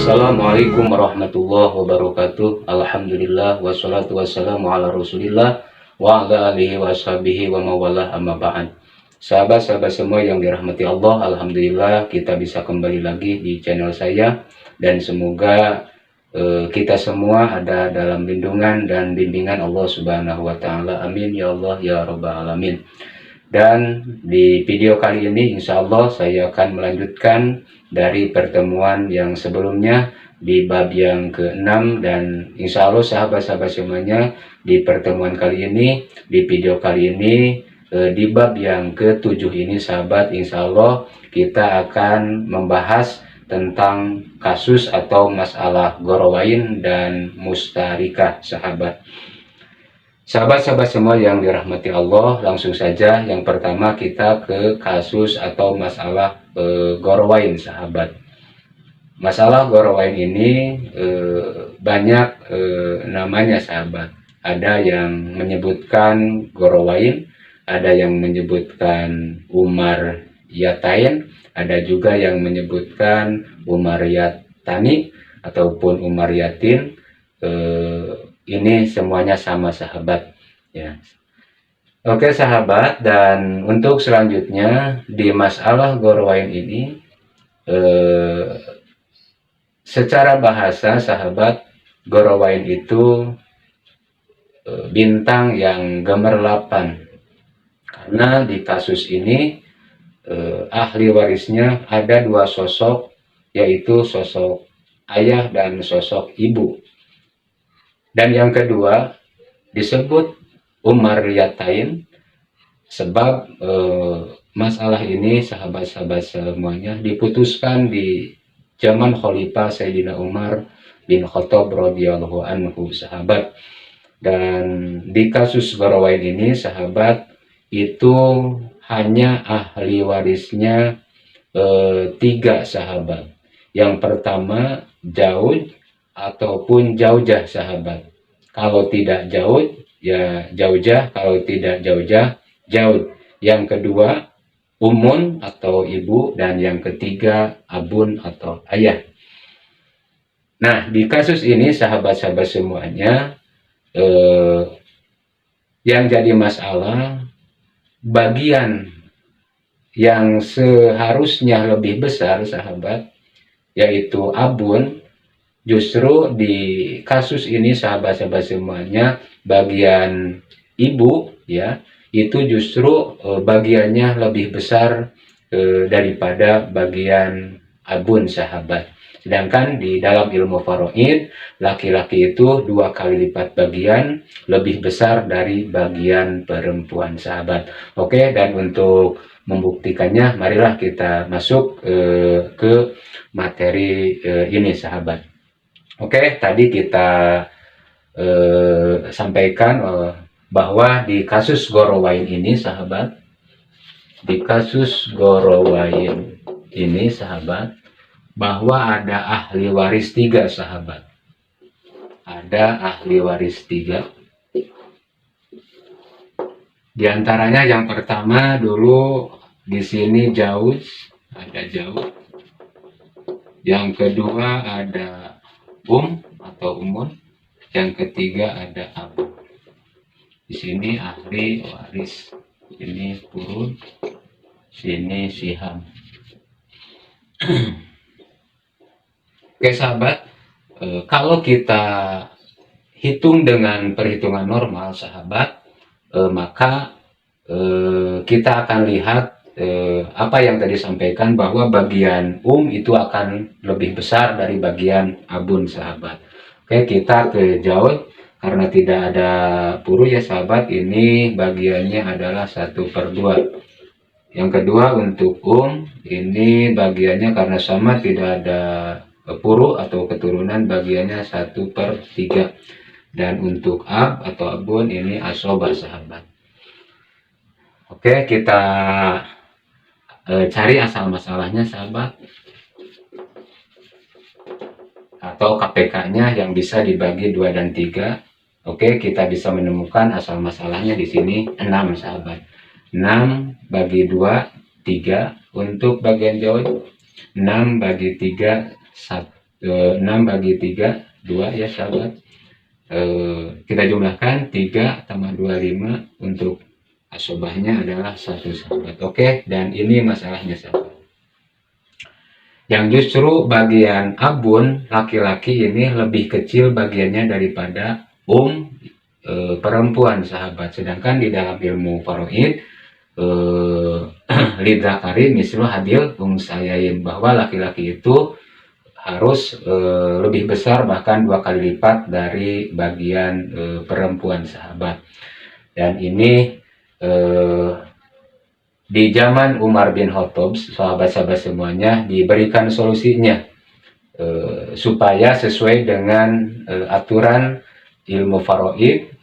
Assalamualaikum warahmatullahi wabarakatuh. Alhamdulillah wassalatu wassalamu ala Rasulillah wa ala alihi washabihi wa mawalah amma ba'd. Sahabat-sahabat semua yang dirahmati Allah, alhamdulillah kita bisa kembali lagi di channel saya dan semoga kita semua ada dalam lindungan dan bimbingan Allah Subhanahu wa taala. Amin ya Allah ya rabbal alamin. Dan di video kali ini insya Allah saya akan melanjutkan dari pertemuan yang sebelumnya di bab yang ke-6, dan insya Allah sahabat-sahabat semuanya di pertemuan kali ini, di video kali ini, di bab yang ke-7 ini sahabat, insya Allah kita akan membahas tentang kasus atau masalah gorowain dan mustarikah sahabat. Sahabat-sahabat semua yang dirahmati Allah, langsung saja yang pertama kita ke kasus atau masalah gorowain sahabat. Masalah gorowain ini banyak namanya sahabat. Ada yang menyebutkan gorowain, ada yang menyebutkan Umar Yatain, ada juga yang menyebutkan Umar Yatani ataupun Umar Yatin. Ini semuanya sama sahabat ya. Oke sahabat, dan untuk selanjutnya di masalah gorowain ini secara bahasa sahabat, gorowain itu bintang yang gemerlapan, karena di kasus ini ahli warisnya ada dua sosok, yaitu sosok ayah dan sosok ibu. Dan yang kedua disebut Umar Yatain sebab masalah ini sahabat-sahabat semuanya diputuskan di zaman Khalifah Sayyidina Umar bin Khattab radhiyallahu anhu sahabat. Dan di kasus gorowain ini sahabat, itu hanya ahli warisnya 3 sahabat. Yang pertama Jaud ataupun Jaujah sahabat. Kalau tidak Jaud ya Jaujah, kalau tidak Jaujah Jaud. Yang kedua Umun atau ibu, dan yang ketiga Abun atau ayah. Nah, di kasus ini sahabat-sahabat semuanya yang jadi masalah, bagian yang seharusnya lebih besar sahabat, yaitu Abun, justru di kasus ini sahabat-sahabat semuanya bagian ibu ya, itu justru bagiannya lebih besar daripada bagian Abun sahabat. Sedangkan di dalam ilmu faraid, laki-laki itu 2 kali lipat bagian lebih besar dari bagian perempuan sahabat. Oke, dan untuk membuktikannya marilah kita masuk ke materi ini sahabat. Oke, tadi kita sampaikan bahwa di kasus gorowain ini sahabat, di kasus gorowain ini sahabat, bahwa ada ahli waris 3 sahabat. Ada ahli waris 3. Di antaranya yang pertama dulu di sini Jaud, ada Jaud. Yang kedua ada atau Umun, yang ketiga ada Abu. Di sini ahli waris, ini Purun, sini Siham. Oke sahabat, kalau kita hitung dengan perhitungan normal sahabat, maka kita akan lihat apa yang tadi sampaikan, bahwa bagian itu akan lebih besar dari bagian Abun sahabat. Oke, kita ke Jaud, karena tidak ada Puru ya sahabat, ini bagiannya adalah 1/2. Yang kedua untuk ini bagiannya karena sama, tidak ada Puru atau keturunan, bagiannya 1/3. Dan untuk Ab atau Abun ini asobah sahabat. Oke, kita cari asal masalahnya sahabat, atau KPK-nya yang bisa dibagi 2 dan 3. Oke, kita bisa menemukan asal masalahnya di sini 6 sahabat. 6 bagi 2 3. Untuk bagian Jaud 6 bagi 3 6 bagi 3, 2 ya sahabat. Kita jumlahkan 3 tambah 2, 5. Untuk asobahnya adalah 1 sahabat. Oke, dan ini masalahnya sahabat. Yang justru bagian abun laki-laki ini lebih kecil bagiannya daripada perempuan sahabat. Sedangkan di dalam ilmu faraid lidzakari mislu hadil unsayain, bahwa laki-laki itu harus lebih besar, bahkan 2 kali lipat dari bagian perempuan sahabat. Dan ini di zaman Umar bin Khattab, sahabat-sahabat semuanya diberikan solusinya supaya sesuai dengan aturan ilmu faraid,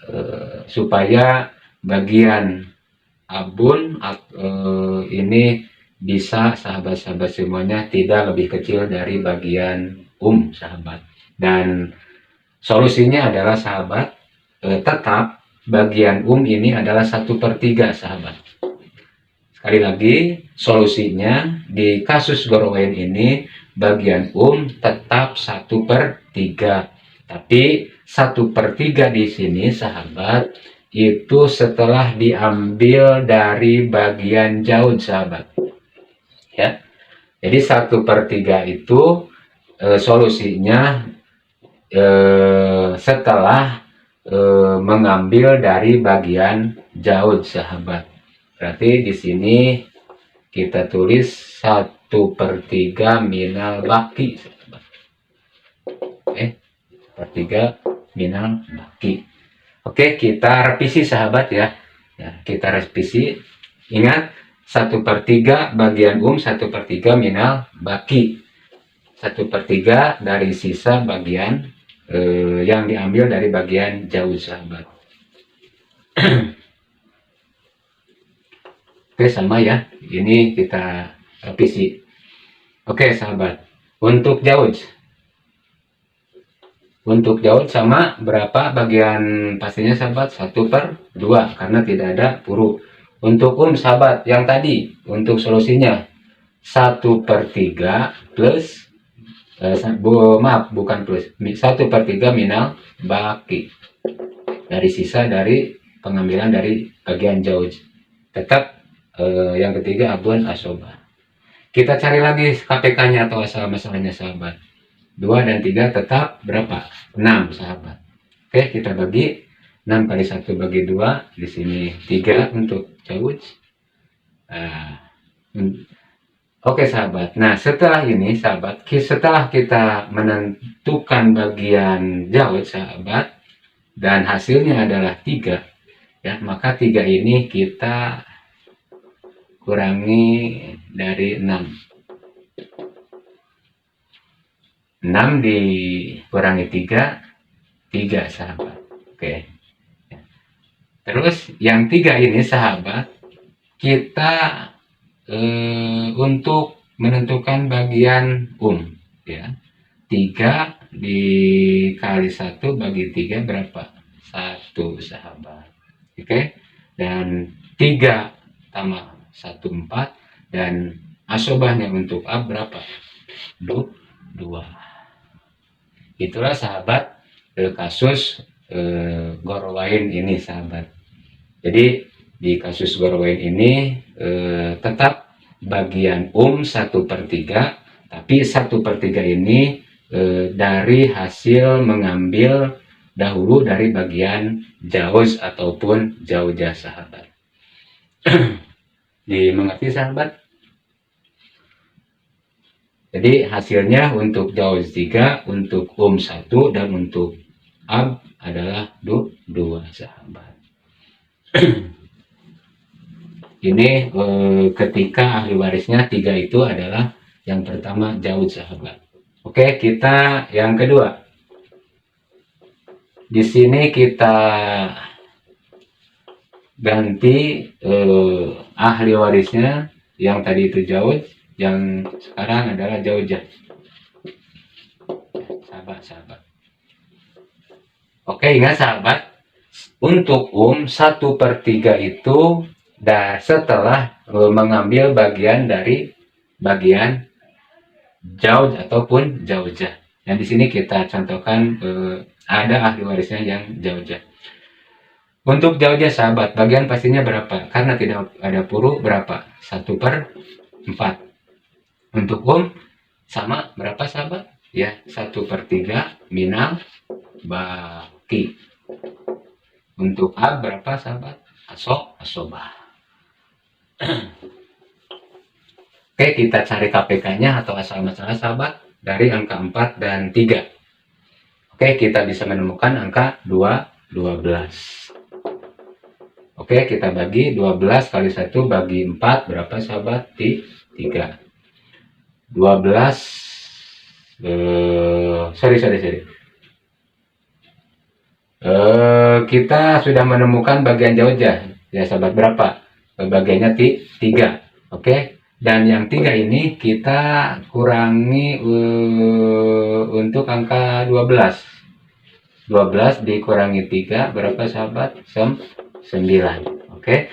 supaya bagian abun ini bisa sahabat-sahabat semuanya tidak lebih kecil dari bagian sahabat. Dan solusinya adalah sahabat, tetap bagian ini adalah 1/3 sahabat. Sekali lagi, solusinya di kasus Gorowain ini bagian tetap 1/3. Tapi 1/3 di sini sahabat itu setelah diambil dari bagian jauh sahabat. Ya, jadi 1/3 itu solusinya setelah mengambil dari bagian jauh sahabat. Berarti di sini kita tulis 1/3 minal baki. Oke, 1/3 minal baki. Oke, kita revisi sahabat ya. Kita revisi. Ingat, 1/3 bagian 1/3 minal baki. 1/3 dari sisa bagian yang diambil dari bagian jauh sahabat. Oke, sama ya. Ini kita revisi. Oke, sahabat. Untuk jauh sama berapa bagian pastinya sahabat? 1/2 karena tidak ada huruf. Untuk sahabat yang tadi untuk solusinya 1/3 plus bukan plus, 1/3 minal baki, dari sisa dari pengambilan dari bagian jauh. Tetap yang ketiga abun asobah. Kita cari lagi KPK-nya atau asal masalahnya sahabat. 2 dan 3 tetap berapa? 6 sahabat. Oke, kita bagi 6 kali 1 bagi 2. Di sini 3 untuk jauh. Oke sahabat. Nah, setelah ini sahabat, setelah kita menentukan bagian jauh sahabat dan hasilnya adalah 3, ya, maka 3 ini kita kurangi dari 6. 6 dikurangi 3, 3 sahabat. Oke. Terus yang 3 ini sahabat, kita untuk menentukan bagian ya. 3 dikali 1 bagi 3 berapa? 1 sahabat. Oke. Dan 3 tambah 1, 4, dan asobahnya untuk A berapa? 2. Itulah sahabat kasus Gorowain ini sahabat. Jadi di kasus Gorowain ini tetap bagian 1/3, tapi 1/3 ini dari hasil mengambil dahulu dari bagian jauz ataupun jaujah sahabat. Dimengerti sahabat? Jadi hasilnya untuk jauz 3, untuk 1, dan untuk ab adalah 2 sahabat. Ini ketika ahli warisnya 3 itu adalah yang pertama jauz sahabat. Oke, kita yang kedua. Di sini kita ganti ahli warisnya yang tadi itu jauz, yang sekarang adalah jaujah. Sahabat. Oke, ingat sahabat, untuk 1/3 itu setelah mengambil bagian dari bagian jauj ataupun jaujah. Dan di sini kita contohkan ada ahli warisnya yang Zaujah. Untuk Zaujah sahabat, bagian pastinya berapa? Karena tidak ada puru, berapa? 1/4. Untuk sama berapa sahabat? Ya, 1/3 minal baki. Untuk ab berapa sahabat? Asobah. Oke, kita cari KPK-nya atau asal masalah sahabat dari angka 4 dan 3. Oke, kita bisa menemukan angka 12. Oke, kita bagi 12 kali 1 bagi 4 berapa sahabat? 3. 12 sorry. Kita sudah menemukan bagian Zaujah ya sahabat, berapa? Bagiannya 3. Oke, dan yang 3 ini kita kurangi untuk angka 12 dikurangi 3 berapa sahabat? 9. Oke,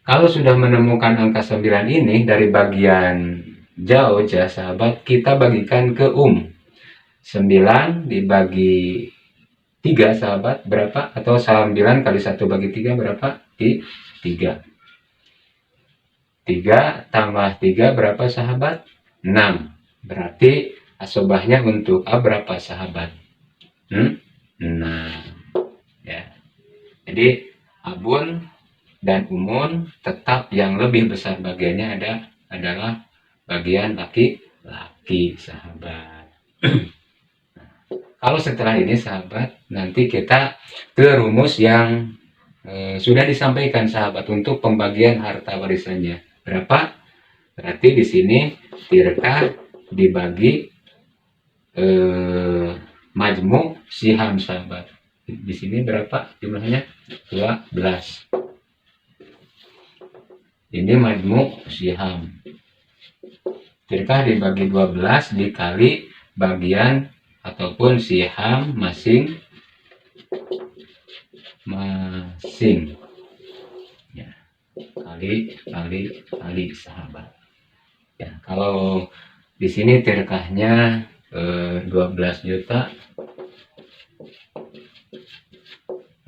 kalau sudah menemukan angka 9 ini dari bagian Zaujah sahabat, kita bagikan ke 9 dibagi 3 sahabat berapa? Atau 9 kali 1 bagi 3 berapa? 3. 3 tambah 3 berapa sahabat? 6. Berarti asobahnya untuk A berapa sahabat? 6. Ya. Jadi abun dan umun tetap yang lebih besar bagiannya adalah bagian laki-laki sahabat. Kalau setelah ini sahabat, nanti kita ke rumus yang sudah disampaikan sahabat untuk pembagian harta warisannya. Berapa? Berarti di sini tirkah dibagi majmu siham sahabat. Di sini berapa jumlahnya? 12. Ini majmu siham. Tirkah dibagi 12 dikali bagian ataupun siham masing ya, kali sahabat ya. Kalau di sini tirkahnya 12 juta,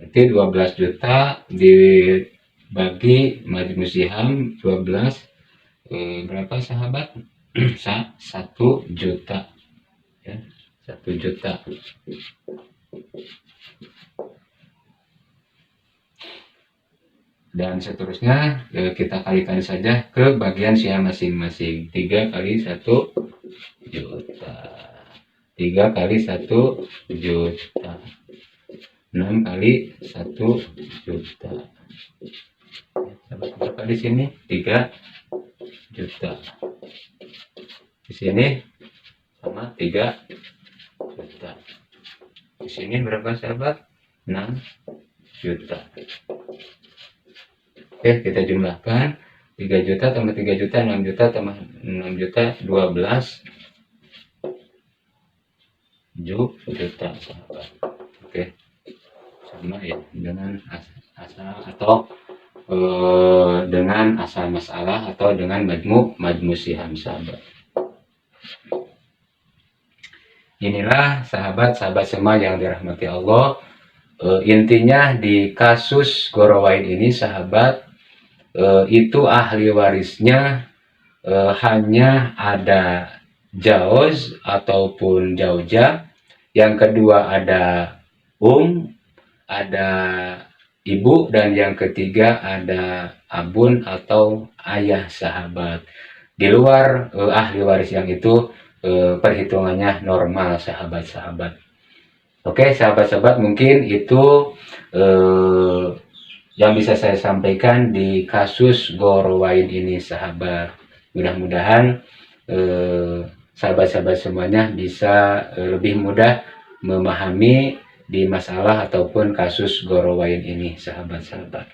berarti 12 juta dibagi majmu siham 12 berapa sahabat? 1 juta ya, 1 juta. Dan seterusnya kita kalikan saja ke bagian siham masing-masing. 3 kali 1 juta, 3 kali 1 juta, 6 kali 1 juta. Berapa di sini? 3 juta. Di sini sama 3 juta. Di sini berapa sahabat? 6 juta. Oke, kita jumlahkan 3 juta tambah 3 juta, 6 juta tambah 6 juta, 12 juta sahabat. Oke, sama ya dengan asal atau dengan asal masalah atau dengan majmu siham sahabat. Inilah sahabat-sahabat semua yang dirahmati Allah. Intinya di kasus Gorowain ini sahabat, itu ahli warisnya hanya ada Jauz ataupun Zaujah. Yang kedua ada ada ibu, dan yang ketiga ada abun atau ayah sahabat. Di luar ahli waris yang itu perhitungannya normal sahabat-sahabat. Oke sahabat-sahabat, mungkin itu yang bisa saya sampaikan di kasus Gorowain ini sahabat. Mudah-mudahan sahabat-sahabat semuanya bisa lebih mudah memahami di masalah ataupun kasus Gorowain ini sahabat-sahabat.